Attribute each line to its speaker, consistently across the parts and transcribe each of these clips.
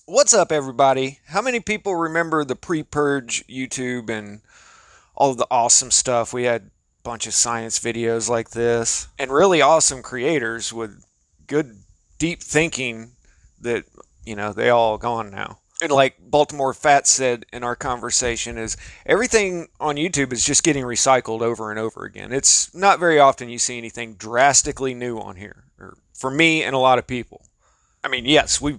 Speaker 1: What's up, everybody? How many people remember the pre-purge YouTube and all of the awesome stuff? We had a bunch of science videos like this and really awesome creators with good, deep thinking that, they all gone now. And like Baltimore Fat said in our conversation is everything on YouTube is just getting recycled over and over again. It's not very often you see anything drastically new on here, or for me and a lot of people. I mean, yes, we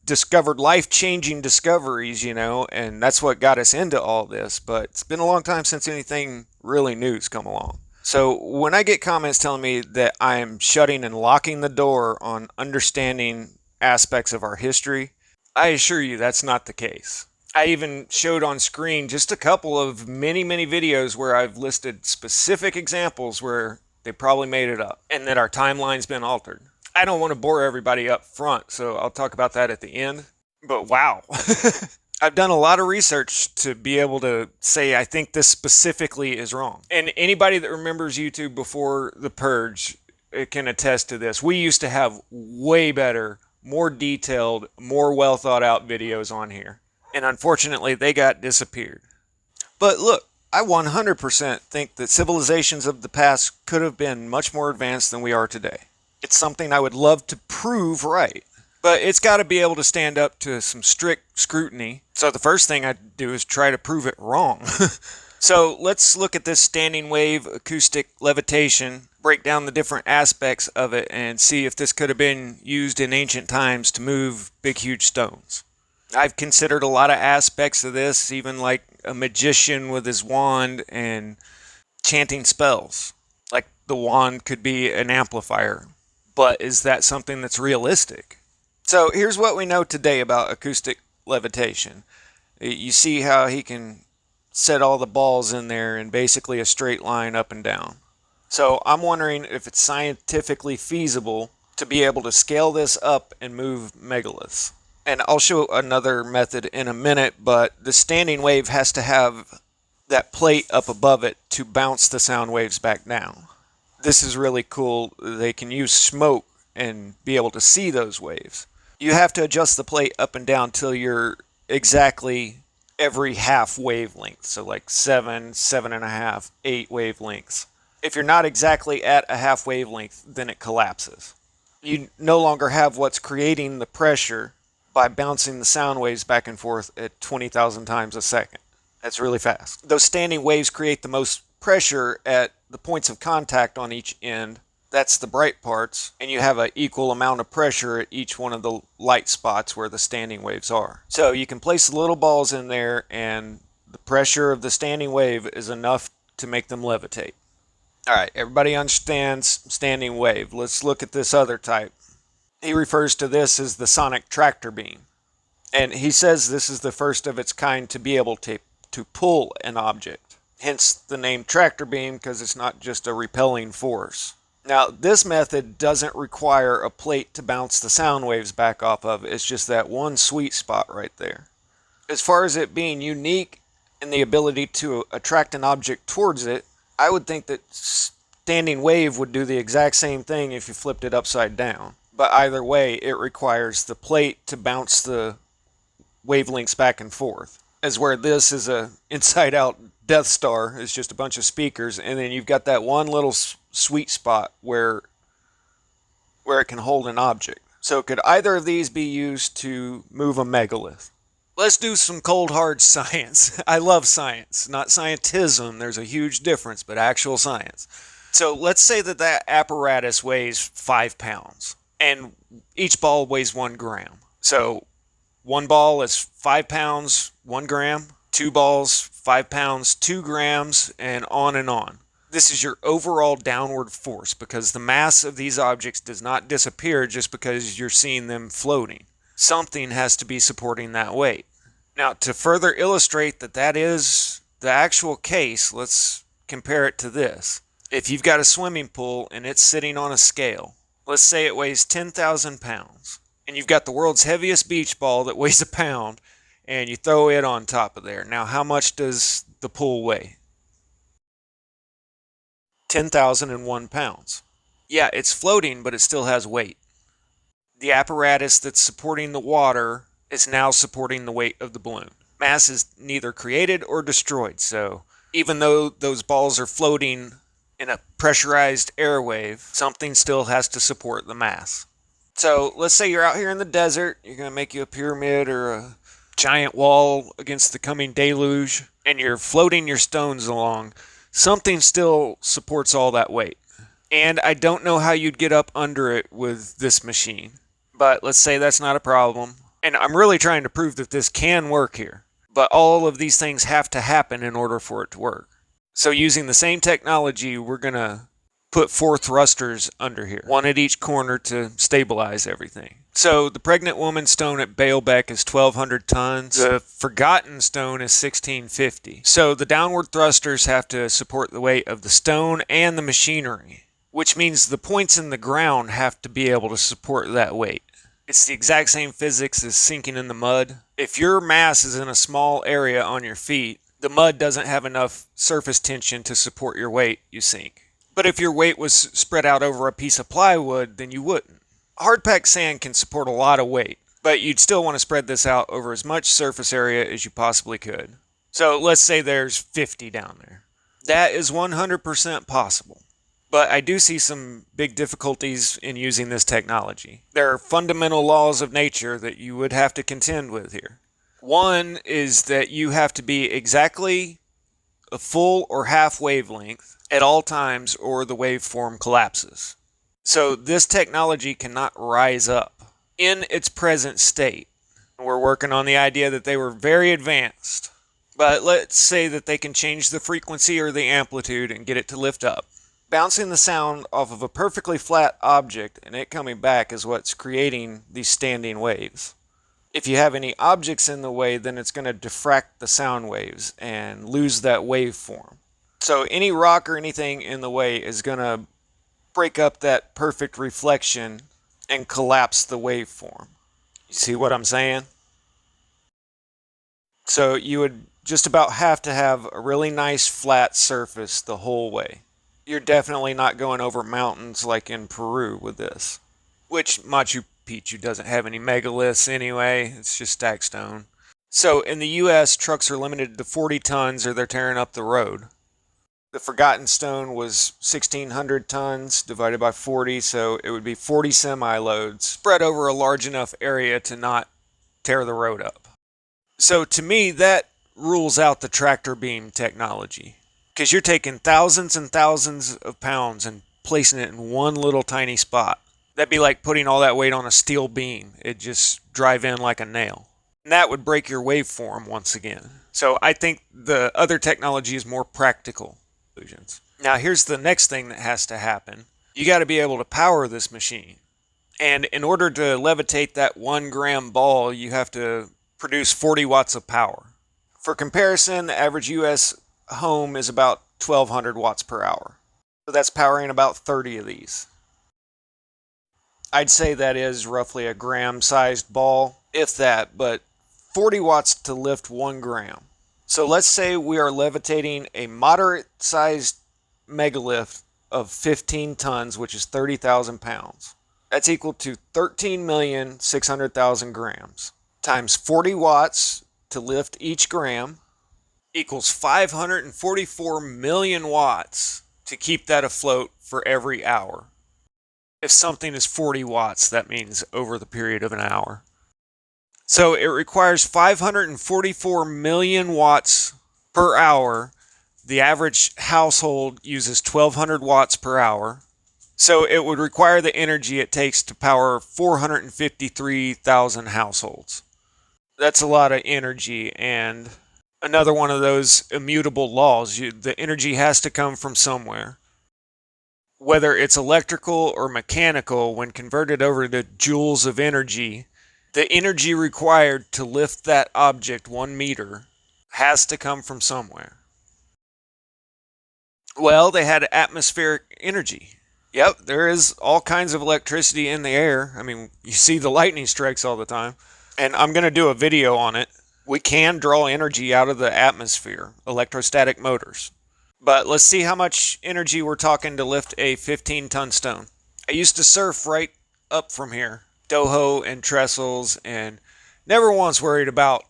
Speaker 1: discovered life changing discoveries, and that's what got us into all this. But it's been a long time since anything really new's come along. So when I get comments telling me that I am shutting and locking the door on understanding aspects of our history, I assure you that's not the case. I even showed on screen just a couple of many, many videos where I've listed specific examples where they probably made it up and that our timeline's been altered. I don't want to bore everybody up front, so I'll talk about that at the end. But wow. I've done a lot of research to be able to say I think this specifically is wrong. And anybody that remembers YouTube before the purge can attest to this. We used to have way better, more detailed, more well thought out videos on here. And unfortunately, they got disappeared. But look, I 100% think that civilizations of the past could have been much more advanced than we are today. It's something I would love to prove right, but it's got to be able to stand up to some strict scrutiny. So the first thing I do is try to prove it wrong. So let's look at this standing wave acoustic levitation, break down the different aspects of it, and see if this could have been used in ancient times to move big, huge stones. I've considered a lot of aspects of this, even like a magician with his wand and chanting spells. Like the wand could be an amplifier. But is that something that's realistic? So here's what we know today about acoustic levitation. You see how he can set all the balls in there in basically a straight line up and down. So I'm wondering if it's scientifically feasible to be able to scale this up and move megaliths. And I'll show another method in a minute, but the standing wave has to have that plate up above it to bounce the sound waves back down. This is really cool. They can use smoke and be able to see those waves. You have to adjust the plate up and down till you're exactly every half wavelength. So like 7, 7.5, 8 wavelengths. If you're not exactly at a half wavelength, then it collapses. You no longer have what's creating the pressure by bouncing the sound waves back and forth at 20,000 times a second. That's really fast. Those standing waves create the most pressure at the points of contact on each end. That's the bright parts, and you have an equal amount of pressure at each one of the light spots where the standing waves are. So you can place little balls in there, and the pressure of the standing wave is enough to make them levitate. All right, everybody understands standing wave. Let's look at this other type. He refers to this as the sonic tractor beam, and he says this is the first of its kind to be able to pull an object. Hence the name tractor beam, because it's not just a repelling force. Now, this method doesn't require a plate to bounce the sound waves back off of. It's just that one sweet spot right there. As far as it being unique in the ability to attract an object towards it, I would think that standing wave would do the exact same thing if you flipped it upside down. But either way, it requires the plate to bounce the wavelengths back and forth. As where this is a inside out Death Star, is just a bunch of speakers, and then you've got that one little sweet spot where it can hold an object. So could either of these be used to move a megalith? Let's do some cold hard science. I love science, not scientism. There's a huge difference, but actual science. So let's say that that apparatus weighs 5 pounds, and each ball weighs 1 gram. So one ball is 5 pounds, 1 gram. 2 balls, 5 pounds, 2 grams, and on and on. This is your overall downward force, because the mass of these objects does not disappear just because you're seeing them floating. Something has to be supporting that weight. Now, to further illustrate that that is the actual case, let's compare it to this. If you've got a swimming pool and it's sitting on a scale, let's say it weighs 10,000 pounds, and you've got the world's heaviest beach ball that weighs a pound, and you throw it on top of there. Now, how much does the pool weigh? 10,001 pounds. Yeah, it's floating, but it still has weight. The apparatus that's supporting the water is now supporting the weight of the balloon. Mass is neither created or destroyed, so even though those balls are floating in a pressurized air wave, something still has to support the mass. So let's say you're out here in the desert, you're going to make you a pyramid or a giant wall against the coming deluge, and you're floating your stones along. Something still supports all that weight. And I don't know how you'd get up under it with this machine, but let's say that's not a problem. And I'm really trying to prove that this can work here, but all of these things have to happen in order for it to work. So using the same technology, we're going to put 4 thrusters under here, one at each corner to stabilize everything. So the pregnant woman stone at Baalbek is 1,200 tons. The forgotten stone is 1,650. So the downward thrusters have to support the weight of the stone and the machinery, which means the points in the ground have to be able to support that weight. It's the exact same physics as sinking in the mud. If your mass is in a small area on your feet, the mud doesn't have enough surface tension to support your weight, you sink. But if your weight was spread out over a piece of plywood, then you wouldn't. Hard-packed sand can support a lot of weight, but you'd still want to spread this out over as much surface area as you possibly could. So let's say there's 50 down there. That is 100% possible. But I do see some big difficulties in using this technology. There are fundamental laws of nature that you would have to contend with here. One is that you have to be exactly a full or half wavelength at all times or the waveform collapses. So this technology cannot rise up in its present state. We're working on the idea that they were very advanced, but let's say that they can change the frequency or the amplitude and get it to lift up. Bouncing the sound off of a perfectly flat object and it coming back is what's creating these standing waves. If you have any objects in the way, then it's going to diffract the sound waves and lose that waveform. So any rock or anything in the way is going to break up that perfect reflection and collapse the waveform. You see what I'm saying? So you would just about have to have a really nice flat surface the whole way. You're definitely not going over mountains like in Peru with this, which Machu Picchu doesn't have any megaliths anyway. It's just stacked stone. So in the US, trucks are limited to 40 tons or they're tearing up the road. The forgotten stone was 1,600 tons divided by 40, so it would be 40 semi-loads spread over a large enough area to not tear the road up. So to me, that rules out the tractor beam technology, because you're taking thousands and thousands of pounds and placing it in one little tiny spot. That'd be like putting all that weight on a steel beam. It'd just drive in like a nail. And that would break your waveform once again. So I think the other technology is more practical. Now here's the next thing that has to happen. You got to be able to power this machine. And in order to levitate that 1 gram ball, you have to produce 40 watts of power. For comparison, the average US home is about 1,200 watts per hour. So that's powering about 30 of these. I'd say that is roughly a gram-sized ball, if that, but 40 watts to lift 1 gram. So let's say we are levitating a moderate-sized megalith of 15 tons, which is 30,000 pounds. That's equal to 13,600,000 grams. Times 40 watts to lift each gram equals 544 million watts to keep that afloat for every hour. If something is 40 watts, that means over the period of an hour. So it requires 544 million watts per hour. The average household uses 1,200 watts per hour. So it would require the energy it takes to power 453,000 households. That's a lot of energy, and another one of those immutable laws. The energy has to come from somewhere. Whether it's electrical or mechanical, when converted over to joules of energy, the energy required to lift that object 1 meter has to come from somewhere. Well, they had atmospheric energy. Yep, there is all kinds of electricity in the air. I mean, you see the lightning strikes all the time. And I'm going to do a video on it. We can draw energy out of the atmosphere, electrostatic motors. But let's see how much energy we're talking to lift a 15-ton stone. I used to surf right up from here. Doho and trestles and Never once worried about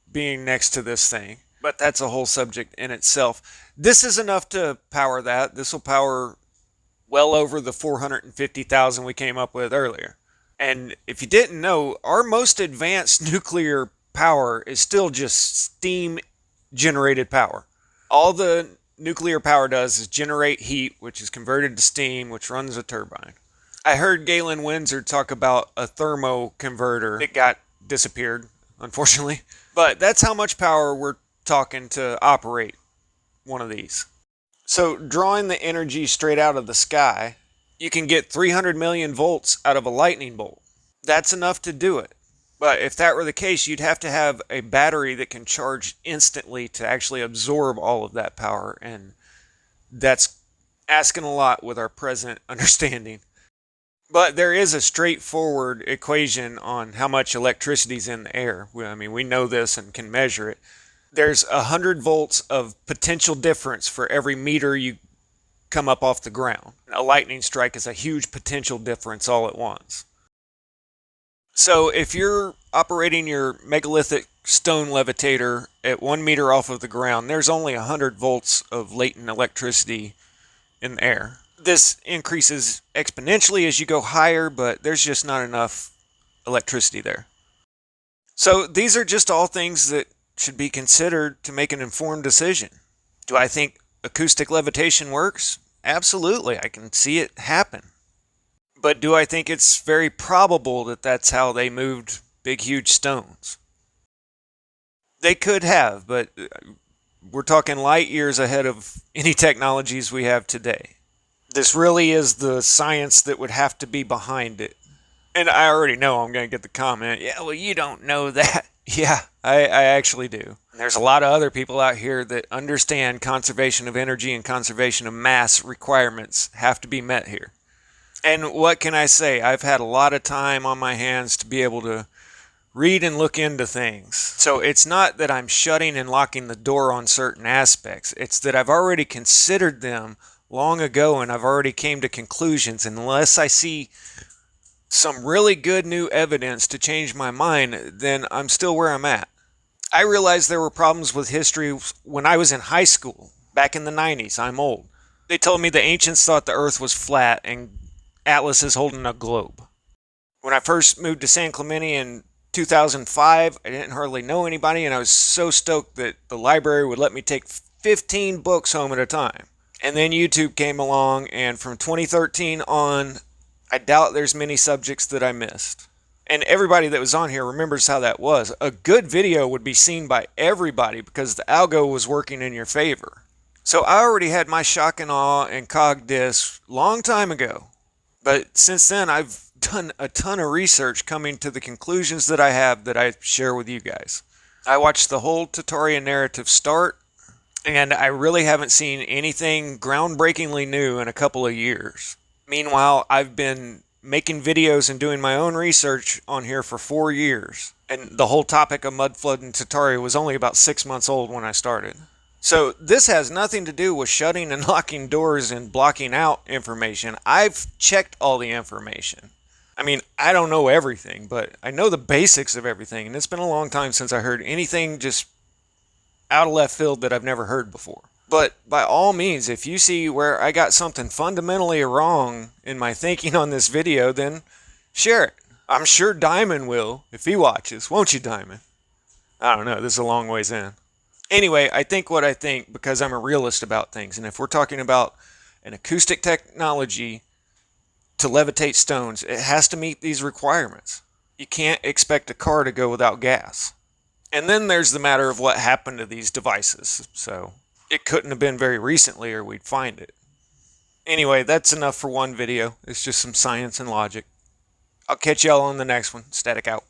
Speaker 1: being next to this thing, but that's a whole subject in itself. This is enough to power that. This will power well over the 450,000 we came up with earlier. And if you didn't know, our most advanced nuclear power is still just steam generated power. All the nuclear power does is generate heat, which is converted to steam, which runs a turbine. I heard Galen Windsor talk about a thermo converter. It got disappeared, unfortunately. But that's how much power we're talking to operate one of these. So drawing the energy straight out of the sky, you can get 300 million volts out of a lightning bolt. That's enough to do it. But if that were the case, you'd have to have a battery that can charge instantly to actually absorb all of that power. And that's asking a lot with our present understanding. But there is a straightforward equation on how much electricity is in the air. I mean, we know this and can measure it. There's 100 volts of potential difference for every meter you come up off the ground. A lightning strike is a huge potential difference all at once. So if you're operating your megalithic stone levitator at 1 meter off of the ground, there's only 100 volts of latent electricity in the air. This increases exponentially as you go higher, but there's just not enough electricity there. So these are just all things that should be considered to make an informed decision. Do I think acoustic levitation works? Absolutely, I can see it happen. But do I think it's very probable that that's how they moved big, huge stones? They could have, but we're talking light years ahead of any technologies we have today. This really is the science that would have to be behind it. And I already know I'm going to get the comment, yeah, well, you don't know that. Yeah, I actually do. There's a lot of other people out here that understand conservation of energy and conservation of mass requirements have to be met here. And what can I say? I've had a lot of time on my hands to be able to read and look into things. So it's not that I'm shutting and locking the door on certain aspects. It's that I've already considered them long ago and I've already came to conclusions. And unless I see some really good new evidence to change my mind, then I'm still where I'm at. I realized there were problems with history when I was in high school, back in the 90s. I'm old. They told me the ancients thought the earth was flat and Atlas is holding a globe. When I first moved to San Clemente in 2005, I didn't hardly know anybody, and I was so stoked that the library would let me take 15 books home at a time. And then YouTube came along, and from 2013 on, I doubt there's many subjects that I missed. And everybody that was on here remembers how that was. A good video would be seen by everybody because the algo was working in your favor. So I already had my shock and awe and cog disc long time ago. But since then, I've done a ton of research coming to the conclusions that I have that I share with you guys. I watched the whole tutorial narrative start, and I really haven't seen anything groundbreakingly new in a couple of years. Meanwhile, I've been making videos and doing my own research on here for 4 years. And the whole topic of mud flood and tutorial was only about 6 months old when I started. So this has nothing to do with shutting and locking doors and blocking out information. I've checked all the information. I mean, I don't know everything, but I know the basics of everything. And it's been a long time since I heard anything just out of left field that I've never heard before. But by all means, if you see where I got something fundamentally wrong in my thinking on this video, then share it. I'm sure Diamond will, if he watches. Won't you, Diamond? I don't know. This is a long ways in. Anyway, I think what I think because I'm a realist about things. And if we're talking about an acoustic technology to levitate stones, it has to meet these requirements. You can't expect a car to go without gas. And then there's the matter of what happened to these devices. So it couldn't have been very recently or we'd find it. Anyway, that's enough for one video. It's just some science and logic. I'll catch y'all on the next one. Static out.